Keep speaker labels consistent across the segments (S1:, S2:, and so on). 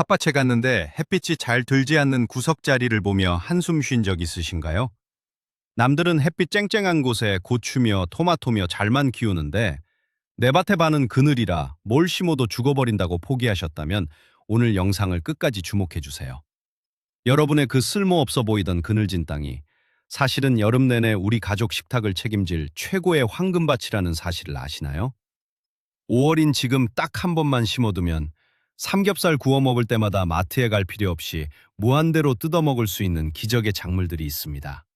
S1: 텃밭에 갔는데 햇빛이 잘 들지 않는 구석 자리를 보며 한숨 쉰 적 있으신가요? 남들은 햇빛 쨍쨍한 곳에 고추며 토마토며 잘만 키우는데 내 밭에 반은 그늘이라 뭘 심어도 죽어버린다고 포기하셨다면 오늘 영상을 끝까지 주목해 주세요. 여러분의 그 쓸모없어 보이던 그늘진 땅이 사실은 여름 내내 우리 가족 식탁을 책임질 최고의 황금밭이라는 사실을 아시나요? 5월인 지금 딱 한 번만 심어두면 삼겹살 구워 먹을 때마다 마트에 갈 필요 없이 무한대로 뜯어 먹을 수 있는 기적의 작물들이 있습니다.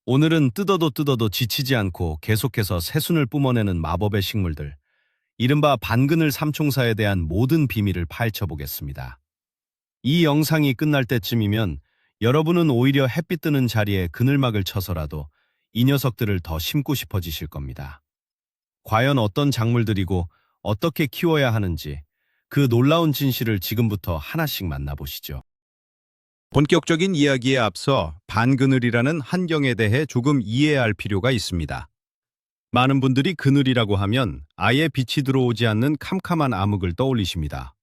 S1: 오늘은 뜯어도 지치지 않고 계속해서 새순을 뿜어내는 마법의 식물들, 이른바 반그늘 삼총사에 대한 모든 비밀을 파헤쳐 보겠습니다. 이 영상이 끝날 때쯤이면 여러분은 오히려 햇빛 뜨는 자리에 그늘막을 쳐서라도 이 녀석들을 더 심고 싶어지실 겁니다. 과연 어떤 작물들이고 어떻게 키워야 하는지 그 놀라운 진실을 지금부터 하나씩 만나보시죠. 본격적인 이야기에 앞서 반그늘이라는 환경에 대해 조금 이해해야 할 필요가 있습니다. 많은 분들이 그늘이라고 하면 아예 빛이 들어오지 않는 캄캄한 암흑을 떠올리십니다.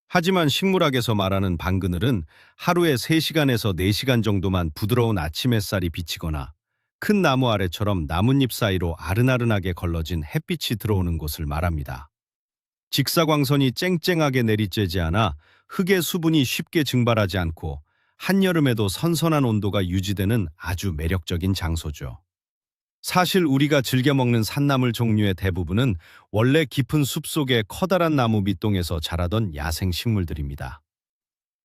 S1: 하지만 식물학에서 말하는 반그늘은 하루에 3시간에서 4시간 정도만 부드러운 아침 햇살이 비치거나 큰 나무 아래처럼 나뭇잎 사이로 아른아른하게 걸러진 햇빛이 들어오는 곳을 말합니다. 직사광선이 쨍쨍하게 내리쬐지 않아 흙의 수분이 쉽게 증발하지 않고 한여름에도 선선한 온도가 유지되는 아주 매력적인 장소죠. 사실 우리가 즐겨 먹는 산나물 종류의 대부분은 원래 깊은 숲속의 커다란 나무 밑동에서 자라던 야생 식물들입니다.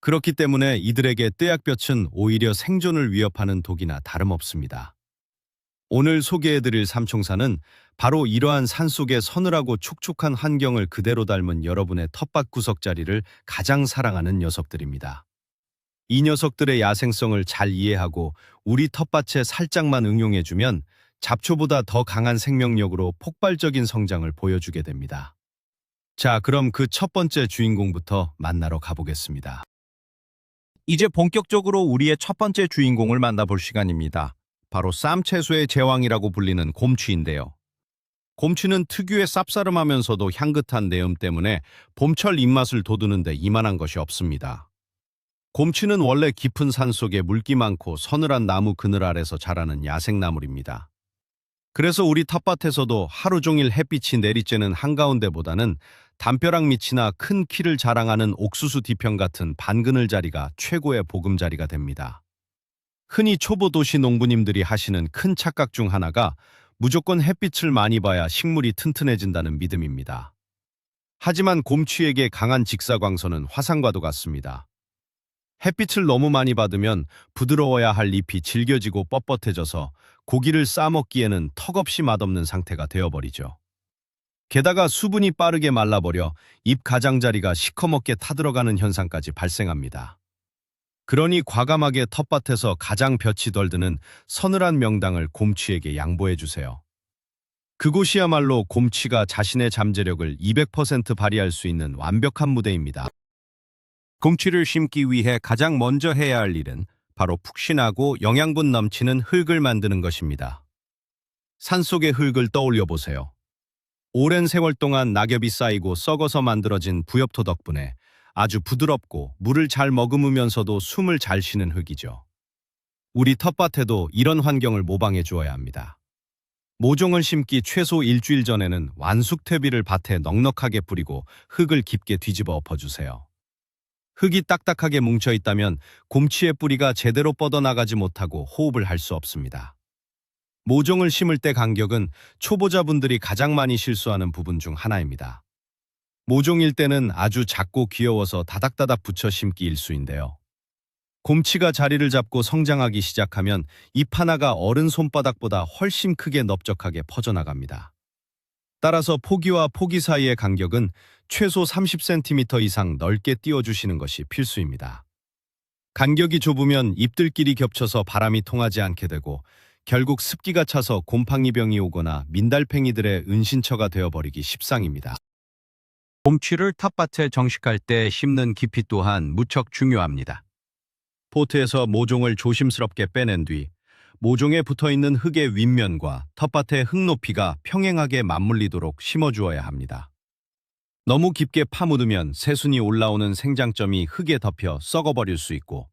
S1: 그렇기 때문에 이들에게 뜨약볕은 오히려 생존을 위협하는 독이나 다름없습니다. 오늘 소개해드릴 삼총사는 바로 이러한 산속의 서늘하고 촉촉한 환경을 그대로 닮은 여러분의 텃밭 구석자리를 가장 사랑하는 녀석들입니다. 이 녀석들의 야생성을 잘 이해하고 우리 텃밭에 살짝만 응용해주면 잡초보다 더 강한 생명력으로 폭발적인 성장을 보여주게 됩니다. 자, 그럼 그 첫 번째 주인공부터 만나러 가보겠습니다. 이제 본격적으로 우리의 첫 번째 주인공을 만나볼 시간입니다. 바로 쌈채소의 제왕이라고 불리는 곰취인데요. 곰취는 특유의 쌉싸름하면서도 향긋한 내음 때문에 봄철 입맛을 돋우는데 이만한 것이 없습니다. 곰취는 원래 깊은 산속에 물기 많고 서늘한 나무 그늘 아래서 자라는 야생나물입니다. 그래서 우리 텃밭에서도 하루 종일 햇빛이 내리쬐는 한가운데보다는 담벼락 밑이나 큰 키를 자랑하는 옥수수 뒤편 같은 반그늘 자리가 최고의 보금자리가 됩니다. 흔히 초보 도시 농부님들이 하시는 큰 착각 중 하나가 무조건 햇빛을 많이 봐야 식물이 튼튼해진다는 믿음입니다. 하지만 곰취에게 강한 직사광선은 화산과도 같습니다. 햇빛을 너무 많이 받으면 부드러워야 할 잎이 질겨지고 뻣뻣해져서 고기를 싸먹기에는 턱없이 맛없는 상태가 되어버리죠. 게다가 수분이 빠르게 말라버려 잎 가장자리가 시커멓게 타들어가는 현상까지 발생합니다. 그러니 과감하게 텃밭에서 가장 볕이 덜 드는 서늘한 명당을 곰취에게 양보해주세요. 그곳이야말로 곰취가 자신의 잠재력을 200% 발휘할 수 있는 완벽한 무대입니다. 곰취를 심기 위해 가장 먼저 해야 할 일은 바로 푹신하고 영양분 넘치는 흙을 만드는 것입니다. 산속의 흙을 떠올려 보세요. 오랜 세월 동안 낙엽이 쌓이고 썩어서 만들어진 부엽토 덕분에 아주 부드럽고 물을 잘 머금으면서도 숨을 잘 쉬는 흙이죠. 우리 텃밭에도 이런 환경을 모방해 주어야 합니다. 모종을 심기 최소 일주일 전에는 완숙퇴비를 밭에 넉넉하게 뿌리고 흙을 깊게 뒤집어 엎어주세요. 흙이 딱딱하게 뭉쳐 있다면 곰취의 뿌리가 제대로 뻗어나가지 못하고 호흡을 할 수 없습니다. 모종을 심을 때 간격은 초보자분들이 가장 많이 실수하는 부분 중 하나입니다. 모종일 때는 아주 작고 귀여워서 다닥다닥 붙여 심기 일수인데요. 곰취가 자리를 잡고 성장하기 시작하면 잎 하나가 어른 손바닥보다 훨씬 크게 넓적하게 퍼져나갑니다. 따라서 포기와 포기 사이의 간격은 최소 30cm 이상 넓게 띄워주시는 것이 필수입니다. 간격이 좁으면 잎들끼리 겹쳐서 바람이 통하지 않게 되고 결국 습기가 차서 곰팡이병이 오거나 민달팽이들의 은신처가 되어버리기 십상입니다. 곰취를 텃밭에 정식할 때 심는 깊이 또한 무척 중요합니다. 포트에서 모종을 조심스럽게 빼낸 뒤 모종에 붙어있는 흙의 윗면과 텃밭의 흙 높이가 평행하게 맞물리도록 심어주어야 합니다. 너무 깊게 파묻으면 새순이 올라오는 생장점이 흙에 덮여 썩어버릴 수 있고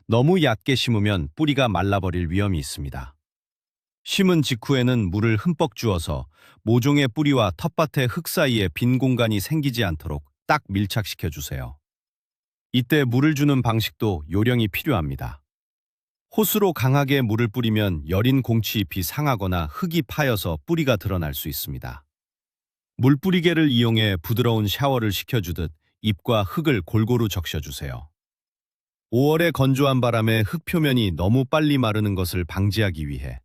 S1: 너무 얕게 심으면 뿌리가 말라버릴 위험이 있습니다. 심은 직후에는 물을 흠뻑 주어서 모종의 뿌리와 텃밭의 흙 사이에 빈 공간이 생기지 않도록 딱 밀착시켜 주세요. 이때 물을 주는 방식도 요령이 필요합니다. 호스로 강하게 물을 뿌리면 여린 공치잎이 상하거나 흙이 파여서 뿌리가 드러날 수 있습니다. 물뿌리개를 이용해 부드러운 샤워를 시켜주듯 잎과 흙을 골고루 적셔주세요. 5월의 건조한 바람에 흙 표면이 너무 빨리 마르는 것을 방지하기 위해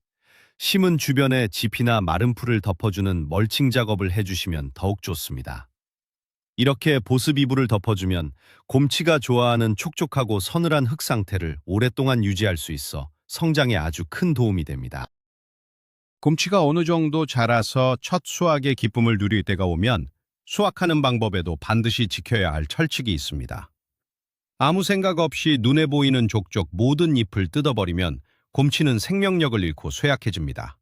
S1: 심은 주변에 짚이나 마른 풀을 덮어주는 멀칭 작업을 해주시면 더욱 좋습니다. 이렇게 보습 이불을 덮어주면 곰치가 좋아하는 촉촉하고 서늘한 흙 상태를 오랫동안 유지할 수 있어 성장에 아주 큰 도움이 됩니다. 곰치가 어느 정도 자라서 첫 수확의 기쁨을 누릴 때가 오면 수확하는 방법에도 반드시 지켜야 할 철칙이 있습니다. 아무 생각 없이 눈에 보이는 족족 모든 잎을 뜯어버리면 곰치는 생명력을 잃고 쇠약해집니다.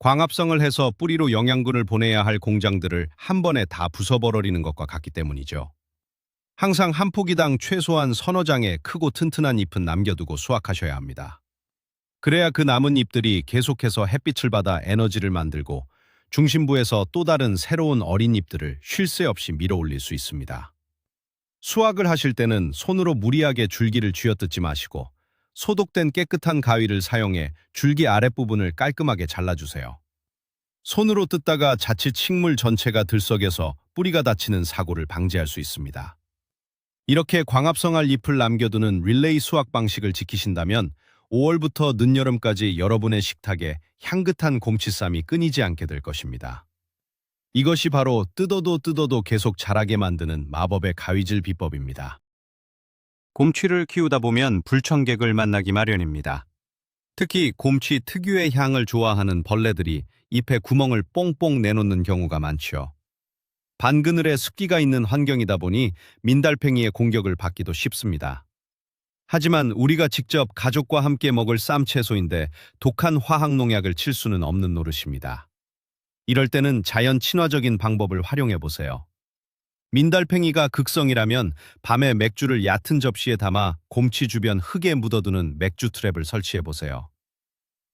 S1: 광합성을 해서 뿌리로 영양분을 보내야 할 공장들을 한 번에 다 부숴버리는 것과 같기 때문이죠. 항상 한 포기당 최소한 서너 장의 크고 튼튼한 잎은 남겨두고 수확하셔야 합니다. 그래야 그 남은 잎들이 계속해서 햇빛을 받아 에너지를 만들고 중심부에서 또 다른 새로운 어린 잎들을 쉴 새 없이 밀어올릴 수 있습니다. 수확을 하실 때는 손으로 무리하게 줄기를 쥐어뜯지 마시고 소독된 깨끗한 가위를 사용해 줄기 아랫부분을 깔끔하게 잘라주세요. 손으로 뜯다가 자칫 식물 전체가 들썩여서 뿌리가 다치는 사고를 방지할 수 있습니다. 이렇게 광합성할 잎을 남겨두는 릴레이 수확 방식을 지키신다면 5월부터 늦여름까지 여러분의 식탁에 향긋한 곰치쌈이 끊이지 않게 될 것입니다. 이것이 바로 뜯어도 계속 자라게 만드는 마법의 가위질 비법입니다. 곰치를 키우다 보면 불청객을 만나기 마련입니다. 특히 곰치 특유의 향을 좋아하는 벌레들이 잎에 구멍을 뽕뽕 내놓는 경우가 많죠. 반그늘에 습기가 있는 환경이다 보니 민달팽이의 공격을 받기도 쉽습니다. 하지만 우리가 직접 가족과 함께 먹을 쌈채소인데 독한 화학농약을 칠 수는 없는 노릇입니다. 이럴 때는 자연 친화적인 방법을 활용해 보세요. 민달팽이가 극성이라면 밤에 맥주를 얕은 접시에 담아 곰치 주변 흙에 묻어두는 맥주 트랩을 설치해 보세요.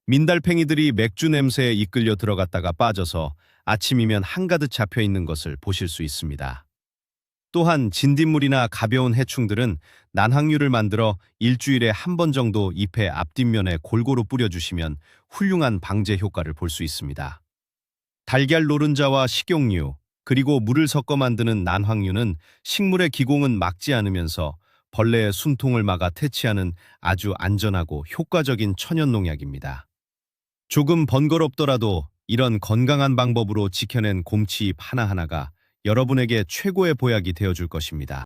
S1: 민달팽이들이 맥주 냄새에 이끌려 들어갔다가 빠져서 아침이면 한가득 잡혀 있는 것을 보실 수 있습니다. 또한 진딧물이나 가벼운 해충들은 난황류를 만들어 일주일에 한 번 정도 잎의 앞뒷면에 골고루 뿌려주시면 훌륭한 방제 효과를 볼 수 있습니다. 달걀 노른자와 식용유, 그리고 물을 섞어 만드는 난황류는 식물의 기공은 막지 않으면서 벌레의 숨통을 막아 퇴치하는 아주 안전하고 효과적인 천연농약입니다. 조금 번거롭더라도 이런 건강한 방법으로 지켜낸 곰치잎 하나하나가 여러분에게 최고의 보약이 되어줄 것입니다.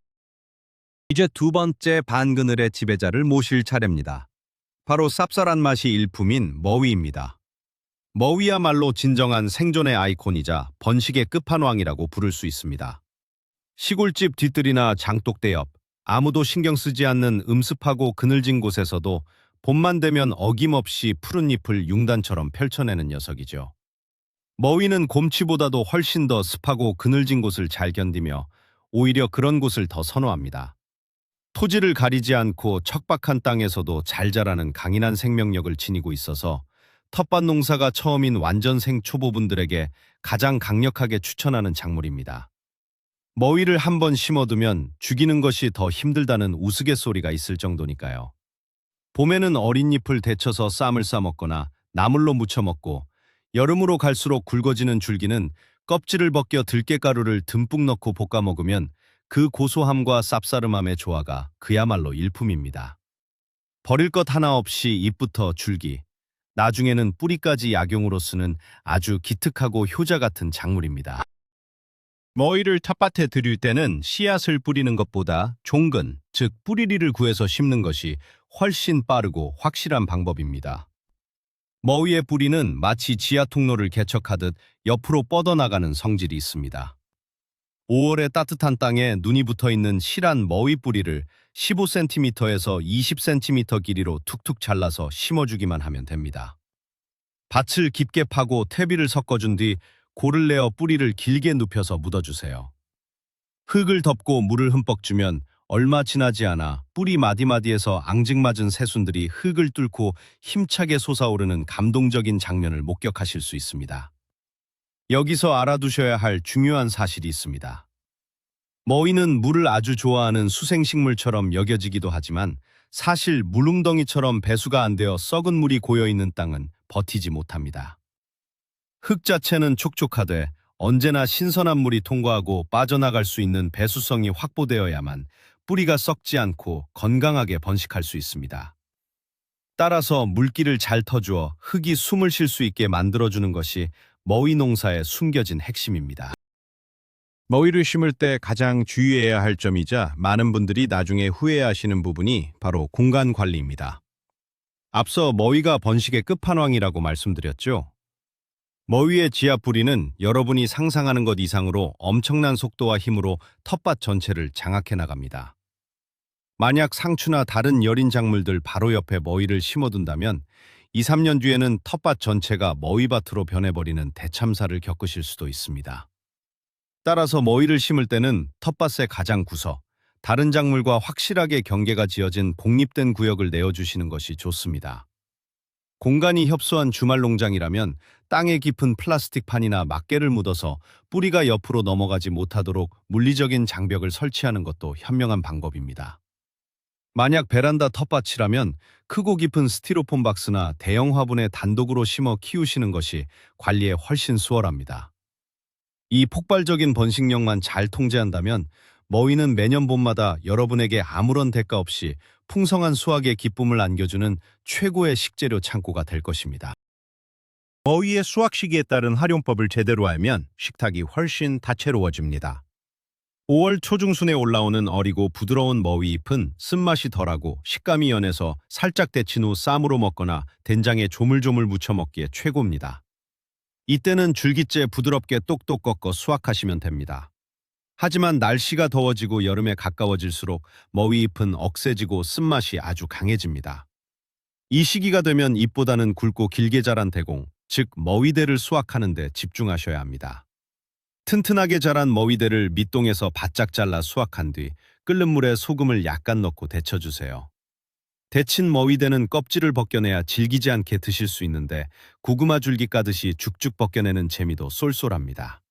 S1: 이제 두 번째 반그늘의 지배자를 모실 차례입니다. 바로 쌉쌀한 맛이 일품인 머위입니다. 머위야말로 진정한 생존의 아이콘이자 번식의 끝판왕이라고 부를 수 있습니다. 시골집 뒤뜰이나 장독대 옆, 아무도 신경 쓰지 않는 음습하고 그늘진 곳에서도 봄만 되면 어김없이 푸른 잎을 융단처럼 펼쳐내는 녀석이죠. 머위는 곰치보다도 훨씬 더 습하고 그늘진 곳을 잘 견디며 오히려 그런 곳을 더 선호합니다. 토지를 가리지 않고 척박한 땅에서도 잘 자라는 강인한 생명력을 지니고 있어서 텃밭 농사가 처음인 완전생 초보분들에게 가장 강력하게 추천하는 작물입니다. 머위를 한번 심어두면 죽이는 것이 더 힘들다는 우스갯소리가 있을 정도니까요. 봄에는 어린 잎을 데쳐서 쌈을 싸먹거나 나물로 무쳐 먹고 여름으로 갈수록 굵어지는 줄기는 껍질을 벗겨 들깨가루를 듬뿍 넣고 볶아 먹으면 그 고소함과 쌉싸름함의 조화가 그야말로 일품입니다. 버릴 것 하나 없이 잎부터 줄기, 나중에는 뿌리까지 약용으로 쓰는 아주 기특하고 효자 같은 작물입니다. 머위를 텃밭에 들일 때는 씨앗을 뿌리는 것보다 종근, 즉 뿌리리를 구해서 심는 것이 훨씬 빠르고 확실한 방법입니다. 머위의 뿌리는 마치 지하 통로를 개척하듯 옆으로 뻗어나가는 성질이 있습니다. 5월의 따뜻한 땅에 눈이 붙어있는 실한 머위 뿌리를 15cm에서 20cm 길이로 툭툭 잘라서 심어주기만 하면 됩니다. 밭을 깊게 파고 퇴비를 섞어준 뒤 골을 내어 뿌리를 길게 눕혀서 묻어주세요. 흙을 덮고 물을 흠뻑 주면 얼마 지나지 않아 뿌리 마디마디에서 앙증맞은 새순들이 흙을 뚫고 힘차게 솟아오르는 감동적인 장면을 목격하실 수 있습니다. 여기서 알아두셔야 할 중요한 사실이 있습니다. 머위는 물을 아주 좋아하는 수생식물처럼 여겨지기도 하지만 사실 물웅덩이처럼 배수가 안 되어 썩은 물이 고여있는 땅은 버티지 못합니다. 흙 자체는 촉촉하되 언제나 신선한 물이 통과하고 빠져나갈 수 있는 배수성이 확보되어야만 뿌리가 썩지 않고 건강하게 번식할 수 있습니다. 따라서 물기를 잘 터주어 흙이 숨을 쉴 수 있게 만들어주는 것이 머위 농사의 숨겨진 핵심입니다.
S2: 머위를 심을 때 가장 주의해야 할 점이자 많은 분들이 나중에 후회하시는 부분이 바로 공간 관리입니다.
S1: 앞서 머위가 번식의 끝판왕이라고 말씀드렸죠. 머위의 지하 뿌리는 여러분이 상상하는 것 이상으로 엄청난 속도와 힘으로 텃밭 전체를 장악해 나갑니다. 만약 상추나 다른 여린 작물들 바로 옆에 머위를 심어둔다면 2, 3년 뒤에는 텃밭 전체가 머위밭으로 변해버리는 대참사를 겪으실 수도 있습니다. 따라서 머위를 심을 때는 텃밭의 가장 구석, 다른 작물과 확실하게 경계가 지어진 독립된 구역을 내어주시는 것이 좋습니다. 공간이 협소한 주말 농장이라면 땅에 깊은 플라스틱 판이나 막개를 묻어서 뿌리가 옆으로 넘어가지 못하도록 물리적인 장벽을 설치하는 것도 현명한 방법입니다. 만약 베란다 텃밭이라면 크고 깊은 스티로폼 박스나 대형 화분에 단독으로 심어 키우시는 것이 관리에 훨씬 수월합니다. 이 폭발적인 번식력만 잘 통제한다면 머위는 매년 봄마다 여러분에게 아무런 대가 없이 풍성한 수확의 기쁨을 안겨주는 최고의 식재료 창고가 될 것입니다.
S2: 머위의 수확 시기에 따른 활용법을 제대로 알면 식탁이 훨씬 다채로워집니다.
S1: 5월 초중순에 올라오는 어리고 부드러운 머위 잎은 쓴맛이 덜하고 식감이 연해서 살짝 데친 후 쌈으로 먹거나 된장에 조물조물 무쳐 먹기에 최고입니다. 이때는 줄기째 부드럽게 똑똑 꺾어 수확하시면 됩니다. 하지만 날씨가 더워지고 여름에 가까워질수록 머위 잎은 억세지고 쓴맛이 아주 강해집니다. 이 시기가 되면 잎보다는 굵고 길게 자란 대공, 즉 머위대를 수확하는 데 집중하셔야 합니다. 튼튼하게 자란 머위대를 밑동에서 바짝 잘라 수확한 뒤 끓는 물에 소금을 약간 넣고 데쳐주세요. 데친 머위대는 껍질을 벗겨내야 질기지 않게 드실 수 있는데 고구마 줄기 까듯이 죽죽 벗겨내는 재미도 쏠쏠합니다.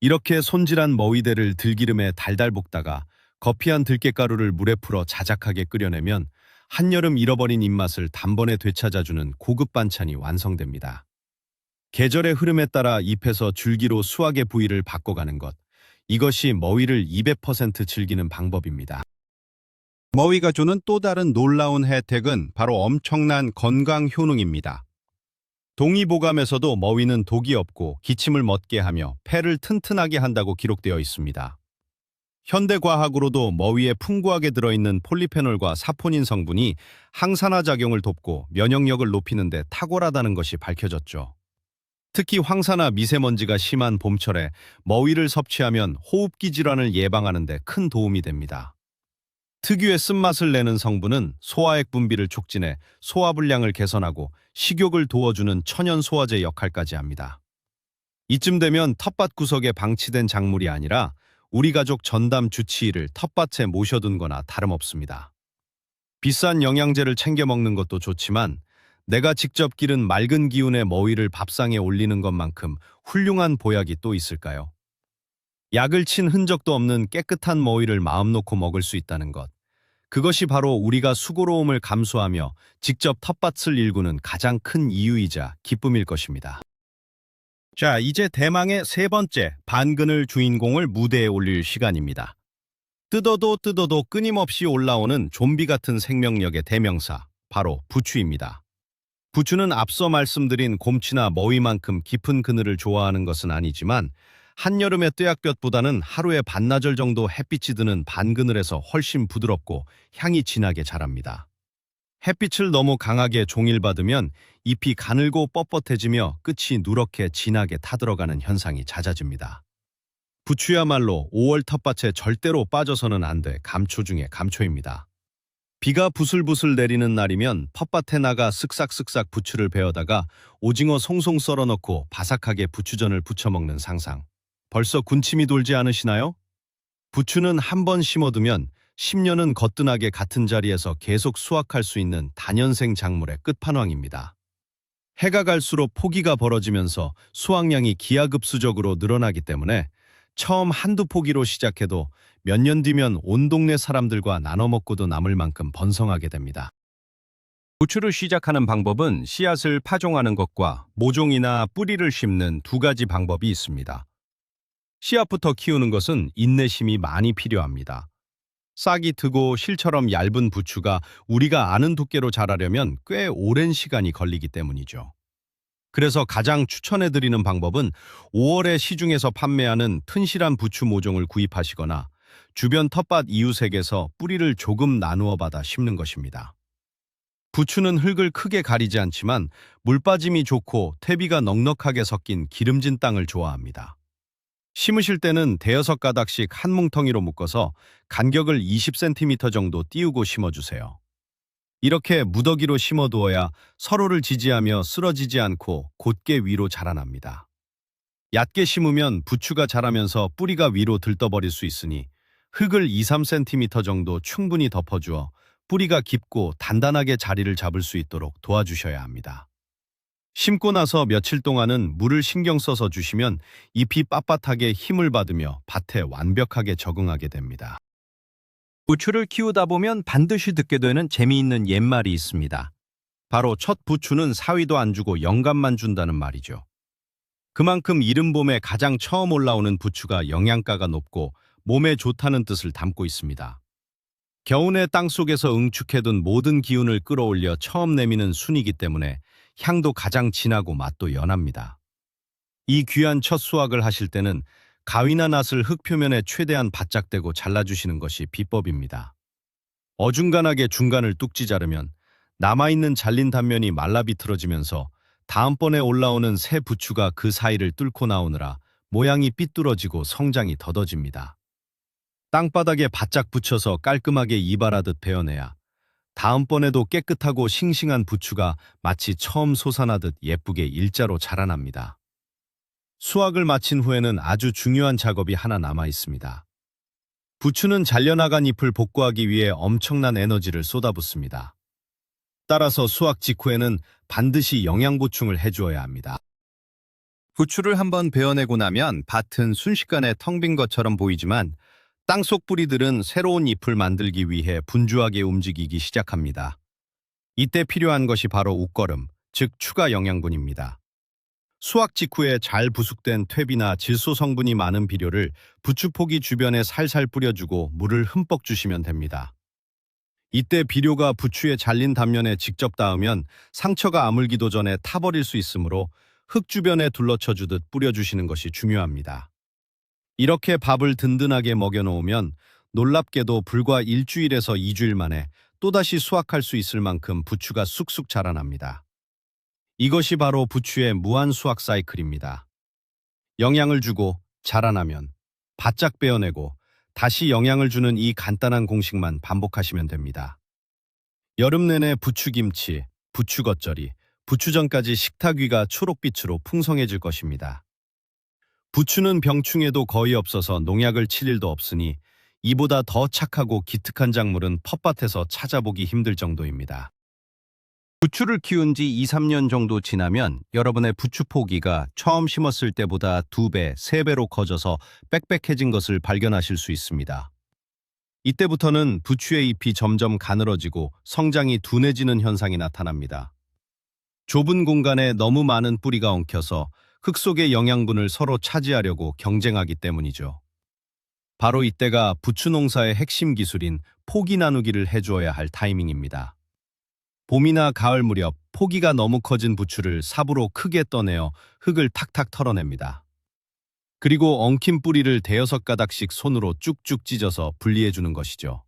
S1: 이렇게 손질한 머위대를 들기름에 달달 볶다가 거피한 들깨가루를 물에 풀어 자작하게 끓여내면 한여름 잃어버린 입맛을 단번에 되찾아주는 고급 반찬이 완성됩니다. 계절의 흐름에 따라 잎에서 줄기로 수확의 부위를 바꿔가는 것, 이것이 머위를 200% 즐기는 방법입니다.
S2: 머위가 주는 또 다른 놀라운 혜택은 바로 엄청난 건강 효능입니다.
S1: 동의보감에서도 머위는 독이 없고 기침을 멎게 하며 폐를 튼튼하게 한다고 기록되어 있습니다. 현대과학으로도 머위에 풍부하게 들어있는 폴리페놀과 사포닌 성분이 항산화 작용을 돕고 면역력을 높이는 데 탁월하다는 것이 밝혀졌죠. 특히 황사나 미세먼지가 심한 봄철에 머위를 섭취하면 호흡기 질환을 예방하는 데 큰 도움이 됩니다. 특유의 쓴맛을 내는 성분은 소화액 분비를 촉진해 소화불량을 개선하고 식욕을 도와주는 천연 소화제 역할까지 합니다. 이쯤 되면 텃밭 구석에 방치된 작물이 아니라 우리 가족 전담 주치의를 텃밭에 모셔둔 거나 다름없습니다. 비싼 영양제를 챙겨 먹는 것도 좋지만 내가 직접 기른 맑은 기운의 머위를 밥상에 올리는 것만큼 훌륭한 보약이 또 있을까요? 약을 친 흔적도 없는 깨끗한 머위를 마음 놓고 먹을 수 있다는 것. 그것이 바로 우리가 수고로움을 감수하며 직접 텃밭을 일구는 가장 큰 이유이자 기쁨일 것입니다. 자, 이제 대망의 세 번째 반그늘 주인공을 무대에 올릴 시간입니다. 뜯어도 끊임없이 올라오는 좀비 같은 생명력의 대명사, 바로 부추입니다. 부추는 앞서 말씀드린 곰치나 머위만큼 깊은 그늘을 좋아하는 것은 아니지만 한여름의 뙤약볕보다는 하루에 반나절 정도 햇빛이 드는 반그늘에서 훨씬 부드럽고 향이 진하게 자랍니다. 햇빛을 너무 강하게 종일받으면 잎이 가늘고 뻣뻣해지며 끝이 누렇게 진하게 타들어가는 현상이 잦아집니다. 부추야말로 5월 텃밭에 절대로 빠져서는 안 돼 감초 중에 감초입니다. 비가 부슬부슬 내리는 날이면 텃밭에 나가 쓱싹쓱싹 부추를 베어다가 오징어 송송 썰어 넣고 바삭하게 부추전을 부쳐 먹는 상상. 벌써 군침이 돌지 않으시나요? 부추는 한 번 심어두면 10년은 거뜬하게 같은 자리에서 계속 수확할 수 있는 다년생 작물의 끝판왕입니다. 해가 갈수록 포기가 벌어지면서 수확량이 기하급수적으로 늘어나기 때문에 처음 한두 포기로 시작해도 몇 년 뒤면 온 동네 사람들과 나눠 먹고도 남을 만큼 번성하게 됩니다. 부추를 시작하는 방법은 씨앗을 파종하는 것과 모종이나 뿌리를 심는 두 가지 방법이 있습니다. 씨앗부터 키우는 것은 인내심이 많이 필요합니다. 싹이 트고 실처럼 얇은 부추가 우리가 아는 두께로 자라려면 꽤 오랜 시간이 걸리기 때문이죠. 그래서 가장 추천해드리는 방법은 5월에 시중에서 판매하는 튼실한 부추 모종을 구입하시거나 주변 텃밭 이웃에게서 뿌리를 조금 나누어 받아 심는 것입니다. 부추는 흙을 크게 가리지 않지만 물 빠짐이 좋고 퇴비가 넉넉하게 섞인 기름진 땅을 좋아합니다. 심으실 때는 대여섯 가닥씩 한 뭉텅이로 묶어서 간격을 20cm 정도 띄우고 심어주세요. 이렇게 무더기로 심어두어야 서로를 지지하며 쓰러지지 않고 곧게 위로 자라납니다. 얕게 심으면 부추가 자라면서 뿌리가 위로 들떠버릴 수 있으니 흙을 2-3cm 정도 충분히 덮어주어 뿌리가 깊고 단단하게 자리를 잡을 수 있도록 도와주셔야 합니다. 심고 나서 며칠 동안은 물을 신경 써서 주시면 잎이 빳빳하게 힘을 받으며 밭에 완벽하게 적응하게 됩니다. 부추를 키우다 보면 반드시 듣게 되는 재미있는 옛말이 있습니다. 바로 첫 부추는 사위도 안 주고 영감만 준다는 말이죠. 그만큼 이른 봄에 가장 처음 올라오는 부추가 영양가가 높고 몸에 좋다는 뜻을 담고 있습니다. 겨우내 땅속에서 응축해둔 모든 기운을 끌어올려 처음 내미는 순이기 때문에 향도 가장 진하고 맛도 연합니다. 이 귀한 첫 수확을 하실 때는 가위나 낫을 흙 표면에 최대한 바짝 대고 잘라주시는 것이 비법입니다. 어중간하게 중간을 뚝지 자르면 남아있는 잘린 단면이 말라 비틀어지면서 다음번에 올라오는 새 부추가 그 사이를 뚫고 나오느라 모양이 삐뚤어지고 성장이 더뎌집니다. 땅바닥에 바짝 붙여서 깔끔하게 이발하듯 베어내야 다음번에도 깨끗하고 싱싱한 부추가 마치 처음 솟아나듯 예쁘게 일자로 자라납니다. 수확을 마친 후에는 아주 중요한 작업이 하나 남아 있습니다. 부추는 잘려나간 잎을 복구하기 위해 엄청난 에너지를 쏟아붓습니다. 따라서 수확 직후에는 반드시 영양 보충을 해주어야 합니다. 부추를 한번 베어내고 나면 밭은 순식간에 텅 빈 것처럼 보이지만 땅속 뿌리들은 새로운 잎을 만들기 위해 분주하게 움직이기 시작합니다. 이때 필요한 것이 바로 웃거름, 즉 추가 영양분입니다. 수확 직후에 잘 부숙된 퇴비나 질소 성분이 많은 비료를 부추 포기 주변에 살살 뿌려주고 물을 흠뻑 주시면 됩니다. 이때 비료가 부추의 잘린 단면에 직접 닿으면 상처가 아물기도 전에 타버릴 수 있으므로 흙 주변에 둘러쳐주듯 뿌려주시는 것이 중요합니다. 이렇게 밥을 든든하게 먹여놓으면 놀랍게도 불과 일주일에서 2주일 만에 또다시 수확할 수 있을 만큼 부추가 쑥쑥 자라납니다. 이것이 바로 부추의 무한 수확 사이클입니다. 영양을 주고 자라나면 바짝 베어내고 다시 영양을 주는 이 간단한 공식만 반복하시면 됩니다. 여름 내내 부추김치, 부추겉절이, 부추전까지 식탁 위가 초록빛으로 풍성해질 것입니다. 부추는 병충해도 거의 없어서 농약을 칠 일도 없으니 이보다 더 착하고 기특한 작물은 텃밭에서 찾아보기 힘들 정도입니다. 부추를 키운 지 2-3년 정도 지나면 여러분의 부추 포기가 처음 심었을 때보다 2배, 3배로 커져서 빽빽해진 것을 발견하실 수 있습니다. 이때부터는 부추의 잎이 점점 가늘어지고 성장이 둔해지는 현상이 나타납니다. 좁은 공간에 너무 많은 뿌리가 엉켜서 흙 속의 영양분을 서로 차지하려고 경쟁하기 때문이죠. 바로 이때가 부추 농사의 핵심 기술인 포기 나누기를 해주어야 할 타이밍입니다. 봄이나 가을 무렵 포기가 너무 커진 부추를 삽으로 크게 떠내어 흙을 탁탁 털어냅니다. 그리고 엉킨 뿌리를 대여섯 가닥씩 손으로 쭉쭉 찢어서 분리해주는 것이죠.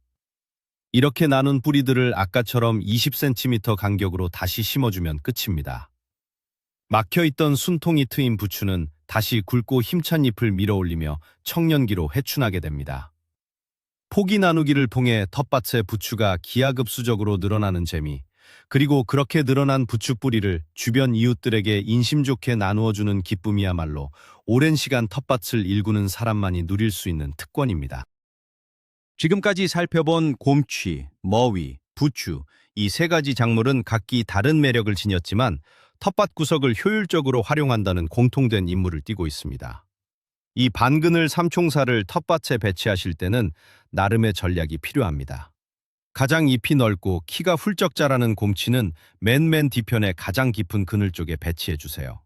S1: 이렇게 나눈 뿌리들을 아까처럼 20cm 간격으로 다시 심어주면 끝입니다. 막혀있던 순통이 트인 부추는 다시 굵고 힘찬 잎을 밀어올리며 청년기로 회춘하게 됩니다. 포기 나누기를 통해 텃밭의 부추가 기하급수적으로 늘어나는 재미, 그리고 그렇게 늘어난 부추 뿌리를 주변 이웃들에게 인심 좋게 나누어주는 기쁨이야말로 오랜 시간 텃밭을 일구는 사람만이 누릴 수 있는 특권입니다. 지금까지 살펴본 곰취, 머위, 부추 이 세 가지 작물은 각기 다른 매력을 지녔지만 텃밭 구석을 효율적으로 활용한다는 공통된 임무를 띠고 있습니다. 이 반그늘 삼총사를 텃밭에 배치하실 때는 나름의 전략이 필요합니다. 가장 잎이 넓고 키가 훌쩍 자라는 곰취는 맨 뒤편에 가장 깊은 그늘 쪽에 배치해 주세요.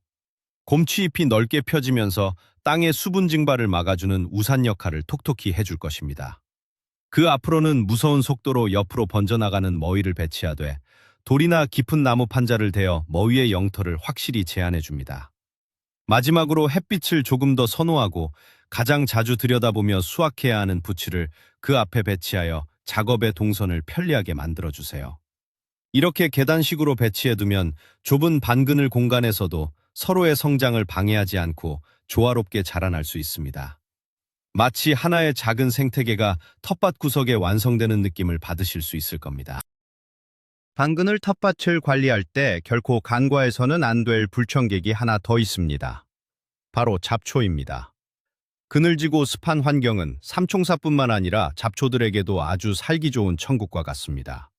S1: 곰취 잎이 넓게 펴지면서 땅의 수분 증발을 막아주는 우산 역할을 톡톡히 해줄 것입니다. 그 앞으로는 무서운 속도로 옆으로 번져나가는 머위를 배치하되 돌이나 깊은 나무 판자를 대어 머위의 영토를 확실히 제한해 줍니다. 마지막으로 햇빛을 조금 더 선호하고 가장 자주 들여다보며 수확해야 하는 부추를 그 앞에 배치하여 작업의 동선을 편리하게 만들어주세요. 이렇게 계단식으로 배치해두면 좁은 반그늘 공간에서도 서로의 성장을 방해하지 않고 조화롭게 자라날 수 있습니다. 마치 하나의 작은 생태계가 텃밭 구석에 완성되는 느낌을 받으실 수 있을 겁니다. 반그늘 텃밭을 관리할 때 결코 간과해서는 안 될 불청객이 하나 더 있습니다. 바로 잡초입니다. 그늘지고 습한 환경은 삼총사뿐만 아니라 잡초들에게도 아주 살기 좋은 천국과 같습니다.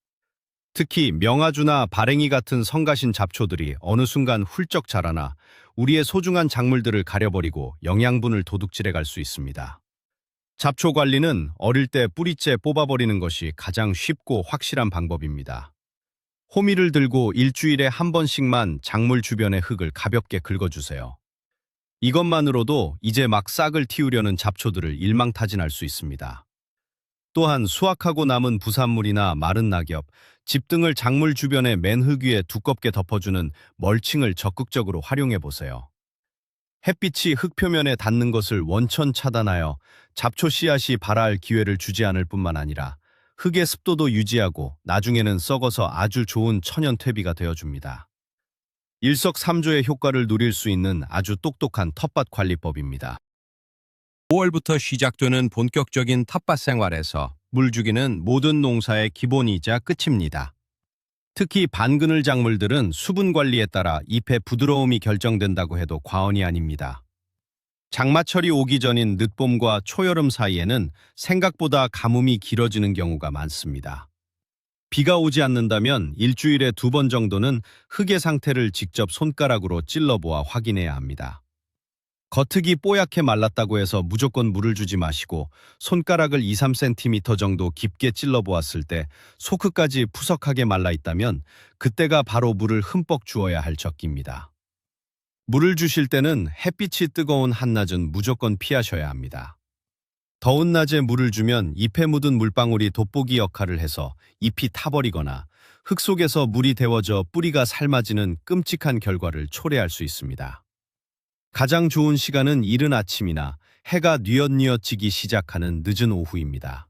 S1: 특히 명아주나 발행이 같은 성가신 잡초들이 어느 순간 훌쩍 자라나 우리의 소중한 작물들을 가려버리고 영양분을 도둑질해 갈 수 있습니다. 잡초 관리는 어릴 때 뿌리째 뽑아버리는 것이 가장 쉽고 확실한 방법입니다. 호미를 들고 일주일에 한 번씩만 작물 주변의 흙을 가볍게 긁어주세요. 이것만으로도 이제 막 싹을 틔우려는 잡초들을 일망타진할 수 있습니다. 또한 수확하고 남은 부산물이나 마른 낙엽, 집 등을 작물 주변의 맨흙 위에 두껍게 덮어주는 멀칭을 적극적으로 활용해 보세요. 햇빛이 흙 표면에 닿는 것을 원천 차단하여 잡초 씨앗이 발할 기회를 주지 않을 뿐만 아니라 흙의 습도도 유지하고 나중에는 썩어서 아주 좋은 천연 퇴비가 되어줍니다. 일석삼조의 효과를 누릴 수 있는 아주 똑똑한 텃밭 관리법입니다. 5월부터 시작되는 본격적인 텃밭 생활에서 물 주기는 모든 농사의 기본이자 끝입니다. 특히 반그늘 작물들은 수분 관리에 따라 잎의 부드러움이 결정된다고 해도 과언이 아닙니다. 장마철이 오기 전인 늦봄과 초여름 사이에는 생각보다 가뭄이 길어지는 경우가 많습니다. 비가 오지 않는다면 일주일에 2번 정도는 흙의 상태를 직접 손가락으로 찔러보아 확인해야 합니다. 겉흙이 뽀얗게 말랐다고 해서 무조건 물을 주지 마시고 손가락을 2-3cm 정도 깊게 찔러보았을 때 속흙까지 푸석하게 말라 있다면 그때가 바로 물을 흠뻑 주어야 할 적기입니다. 물을 주실 때는 햇빛이 뜨거운 한낮은 무조건 피하셔야 합니다. 더운 낮에 물을 주면 잎에 묻은 물방울이 돋보기 역할을 해서 잎이 타버리거나 흙 속에서 물이 데워져 뿌리가 삶아지는 끔찍한 결과를 초래할 수 있습니다. 가장 좋은 시간은 이른 아침이나 해가 뉘엿뉘엿 지기 시작하는 늦은 오후입니다.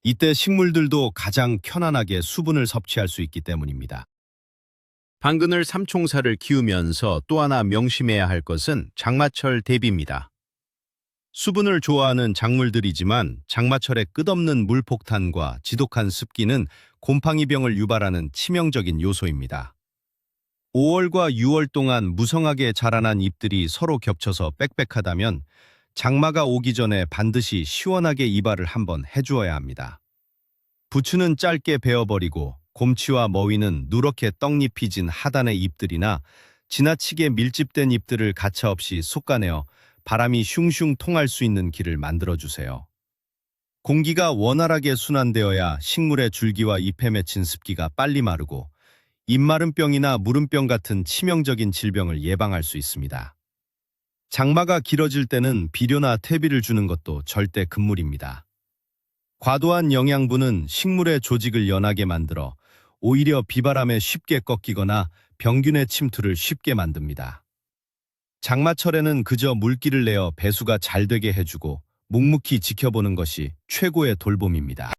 S1: 이때 식물들도 가장 편안하게 수분을 섭취할 수 있기 때문입니다. 반그늘 삼총사를 키우면서 또 하나 명심해야 할 것은 장마철 대비입니다. 수분을 좋아하는 작물들이지만 장마철의 끝없는 물폭탄과 지독한 습기는 곰팡이병을 유발하는 치명적인 요소입니다. 5월과 6월 동안 무성하게 자라난 잎들이 서로 겹쳐서 빽빽하다면 장마가 오기 전에 반드시 시원하게 이발을 한번 해주어야 합니다. 부추는 짧게 베어버리고 곰취와 머위는 누렇게 떡잎이 진 하단의 잎들이나 지나치게 밀집된 잎들을 가차없이 솎아내어 바람이 슝슝 통할 수 있는 길을 만들어주세요. 공기가 원활하게 순환되어야 식물의 줄기와 잎에 맺힌 습기가 빨리 마르고 잎마름병이나 무름병 같은 치명적인 질병을 예방할 수 있습니다. 장마가 길어질 때는 비료나 퇴비를 주는 것도 절대 금물입니다. 과도한 영양분은 식물의 조직을 연하게 만들어 오히려 비바람에 쉽게 꺾이거나 병균의 침투를 쉽게 만듭니다. 장마철에는 그저 물기를 내어 배수가 잘 되게 해주고 묵묵히 지켜보는 것이 최고의 돌봄입니다.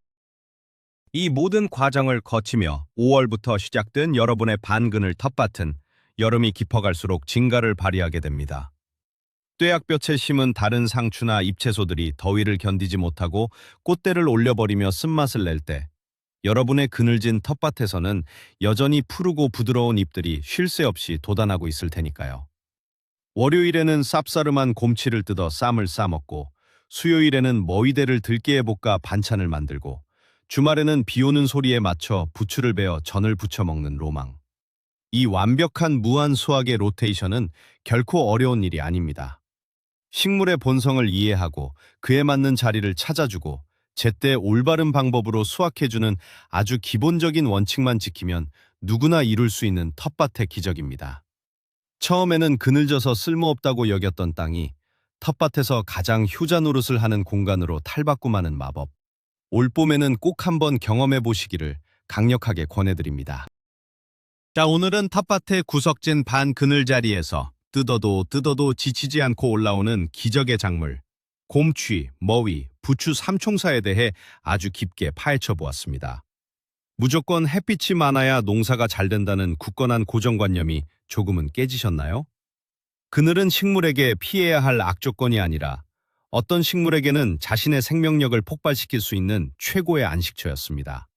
S1: 이 모든 과정을 거치며 5월부터 시작된 여러분의 반그늘 텃밭은 여름이 깊어갈수록 진가를 발휘하게 됩니다. 뙤약볕에 심은 다른 상추나 잎채소들이 더위를 견디지 못하고 꽃대를 올려버리며 쓴맛을 낼 때 여러분의 그늘진 텃밭에서는 여전히 푸르고 부드러운 잎들이 쉴 새 없이 돋아나고 있을 테니까요. 월요일에는 쌉싸름한 곰치를 뜯어 쌈을 싸먹고 수요일에는 머위대를 들깨에 볶아 반찬을 만들고 주말에는 비 오는 소리에 맞춰 부추를 베어 전을 부쳐 먹는 로망. 이 완벽한 무한 수확의 로테이션은 결코 어려운 일이 아닙니다. 식물의 본성을 이해하고 그에 맞는 자리를 찾아주고 제때 올바른 방법으로 수확해주는 아주 기본적인 원칙만 지키면 누구나 이룰 수 있는 텃밭의 기적입니다. 처음에는 그늘져서 쓸모없다고 여겼던 땅이 텃밭에서 가장 효자 노릇을 하는 공간으로 탈바꿈하는 마법. 올봄에는 꼭 한번 경험해 보시기를 강력하게 권해드립니다. 자, 오늘은 텃밭의 구석진 반 그늘 자리에서 뜯어도 지치지 않고 올라오는 기적의 작물, 곰취, 머위, 부추 삼총사에 대해 아주 깊게 파헤쳐 보았습니다. 무조건 햇빛이 많아야 농사가 잘 된다는 굳건한 고정관념이 조금은 깨지셨나요? 그늘은 식물에게 피해야 할 악조건이 아니라 어떤 식물에게는 자신의 생명력을 폭발시킬 수 있는 최고의 안식처였습니다.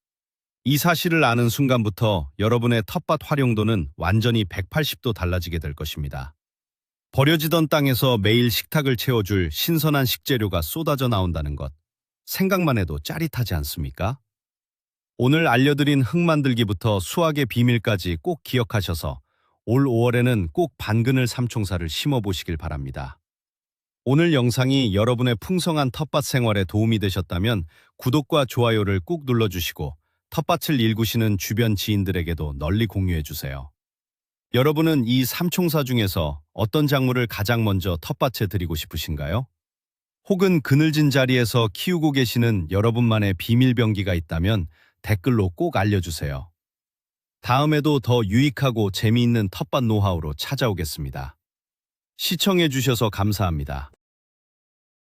S1: 이 사실을 아는 순간부터 여러분의 텃밭 활용도는 완전히 180도 달라지게 될 것입니다. 버려지던 땅에서 매일 식탁을 채워줄 신선한 식재료가 쏟아져 나온다는 것, 생각만 해도 짜릿하지 않습니까? 오늘 알려드린 흙 만들기부터 수확의 비밀까지 꼭 기억하셔서 올 5월에는 꼭 반그늘 삼총사를 심어보시길 바랍니다. 오늘 영상이 여러분의 풍성한 텃밭 생활에 도움이 되셨다면 구독과 좋아요를 꾹 눌러주시고 텃밭을 일구시는 주변 지인들에게도 널리 공유해주세요. 여러분은 이 삼총사 중에서 어떤 작물을 가장 먼저 텃밭에 드리고 싶으신가요? 혹은 그늘진 자리에서 키우고 계시는 여러분만의 비밀병기가 있다면 댓글로 꼭 알려주세요. 다음에도 더 유익하고 재미있는 텃밭 노하우로 찾아오겠습니다. 시청해주셔서 감사합니다.